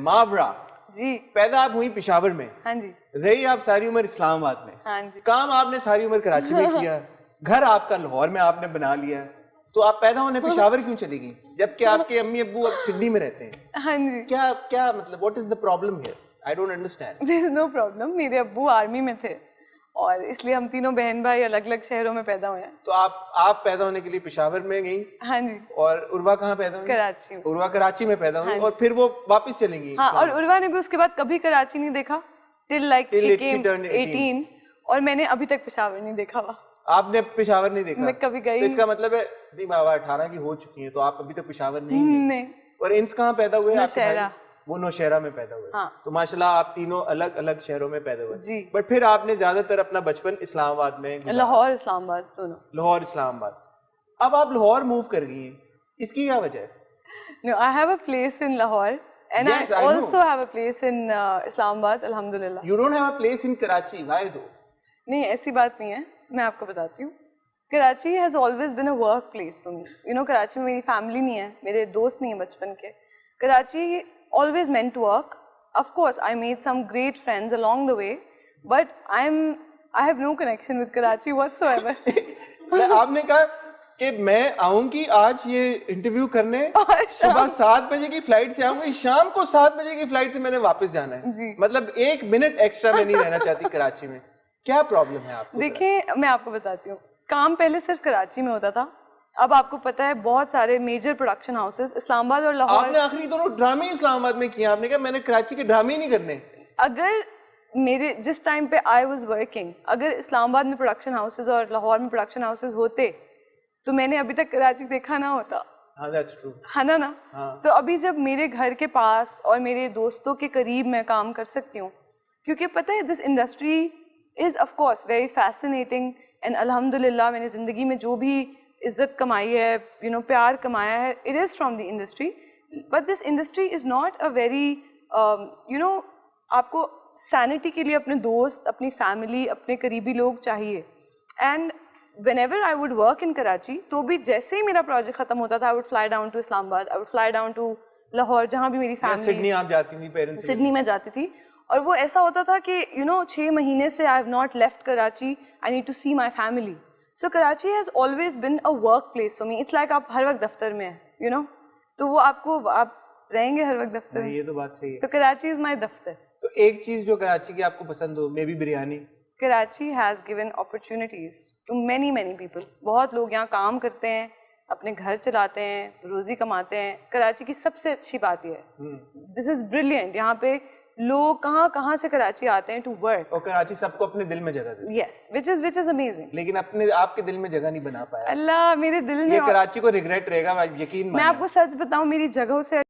ماورا جی. پیدا آپ ہوئی پشاور میں, ہاں جی. رہی آپ ساری عمر اسلام آباد میں, ہاں جی. کام آپ نے ساری عمر کراچی میں کیا, گھر آپ کا لاہور میں آپ نے بنا لیا, تو آپ پیدا ہونے پشاور کیوں چلی گئی جبکہ آپ کے امی ابو اب سڈنی میں رہتے ہیں؟ ہاں جی. کیا مطلب what is the problem here? I don't understand. There is no problem. میرے ابو آرمی میں تھے اور اس لیے ہم تینوں بہن بھائی الگ الگ شہروں میں پیدا ہوئے ہیں. تو آپ پیدا ہونے کے لیے پشاور میں گئی؟ ہاں جی. اور عروہ کہاں پیدا ہوئی؟ کراچی. عروہ کراچی میں پیدا ہوئی اور پھر وہ واپس چلی گئی. ہاں, اور عروہ نے بھی اس کے بعد کبھی کراچی نہیں دیکھا till like she came 18, اور میں نے ابھی تک پشاور نہیں دیکھا ہوا. آپ نے پشاور نہیں دیکھا؟ میں کبھی گئی. تو اس کا مطلب ہے نہیں بابا 18 کی ہو چکی ہیں تو آپ ابھی تک پشاور نہیں گئے. اور انس کہاں پیدا ہوئے؟ نوشہرہ. وہ نوشہرہ میں پیدا ہوئے. ہاں. تو ماشاءاللہ آپ تینوں الگ الگ شہروں میں پیدا ہوئے. جی. بٹ پھر آپ نے زیادہ تر اپنا بچپن اسلام آباد میں, لاہور اسلام آباد دونوں. لاہور اسلام آباد. اب آپ لاہور موو کر گئی ہیں, اس کی کیا وجہ ہے؟ No, I have a place in Lahore and Yes, I I know. also have a place in Islamabad, alhamdulillah. You don't have a place in Karachi, why though? نہیں, ایسی بات نہیں ہے, میں آپ کو بتاتی ہوں. Karachi has always been a work place for me. You know, Karachi میں میری فیملی نہیں ہے, میرے دوست نہیں ہیں بچپن کے. Karachi always meant work. Of course, I made some great friends along the way, but I have no connection with Karachi whatsoever. آپ نے کہا کہ میں آؤں گی آج یہ انٹرویو کرنے, صبح 7 بجے کی فلائٹ سے آؤں گی, شام کو 7 بجے کی فلائٹ سے میں نے واپس جانا ہے. مطلب 1 منٹ ایکسٹرا میں نہیں رہنا چاہتی کراچی میں. کیا پرابلم ہے آپ کو؟ دیکھیں, میں آپ کو بتاتی ہوں, کام پہلے صرف کراچی میں ہوتا تھا. اب آپ کو پتا ہے بہت سارے میجر پروڈکشن ہاؤسز اسلام آباد اور لاہور. آپ نے آخری دونوں ڈرامے اسلام آباد میں کیے, آپ نے کہا میں نے کراچی کے ڈرامے ہی نہیں کرنے. اگر میرے جس ٹائم پہ آئی واز ورکنگ, اگر اسلام آباد میں پروڈکشن ہاؤسز اور لاہور میں پروڈکشن ہاؤسز ہوتے تو میں نے ابھی تک کراچی دیکھا نہ ہوتا. ہاں دیٹس ٹرو. ہے نا. تو ابھی جب میرے گھر کے پاس اور میرے دوستوں کے قریب میں کام کر سکتی ہوں, کیونکہ پتہ ہے دس industry is of course very fascinating and الحمد للہ میں نے زندگی میں جو بھی عزت کمائی ہے, یو نو, پیار کمایا ہے, it is from the industry. But this industry is not a very, you know, آپ کو سینٹی کے لیے اپنے دوست, اپنی فیملی, اپنے قریبی لوگ چاہیے. And whenever I would work in Karachi, تو بھی جیسے ہی میرا پروجیکٹ ختم ہوتا تھا I would fly down to Islam Abad, I would fly down to Lahore جہاں بھی میری فیملی. سڈنی آپ جاتی تھی پیرنٹس؟ سڈنی میں جاتی تھی, اور وہ ایسا ہوتا تھا کہ یو نو 6 مہینے سے I have not left Karachi, I need to see my family. So Karachi has always been a work place for me. It's like آپ ہر وقت دفتر میں ہیں, you know, تو وہ آپ رہیں گے ہر وقت دفتر میں. یہ تو بات صحیح ہے. تو کراچی از مائی دفتر. تو ایک چیز جو کراچی کی آپ کو پسند ہو, maybe biryani. Karachi has given opportunities to many people. بہت لوگ یہاں کام کرتے ہیں, اپنے گھر چلاتے ہیں, روزی کماتے ہیں. کراچی کی سب سے اچھی بات یہ ہے, this is brilliant, یہاں پہ لوگ کہاں سے کراچی آتے ہیں ٹو ورک. اور کراچی سب کو اپنے دل میں جگہ دیتی ہے. Yes, which is amazing. لیکن آپ کے دل میں جگہ نہیں بنا پایا. اللہ میرے دل میں, یہ کراچی کو ریگریٹ رہے گا, یقین. میں آپ کو سچ بتاؤں, میری جگہوں سے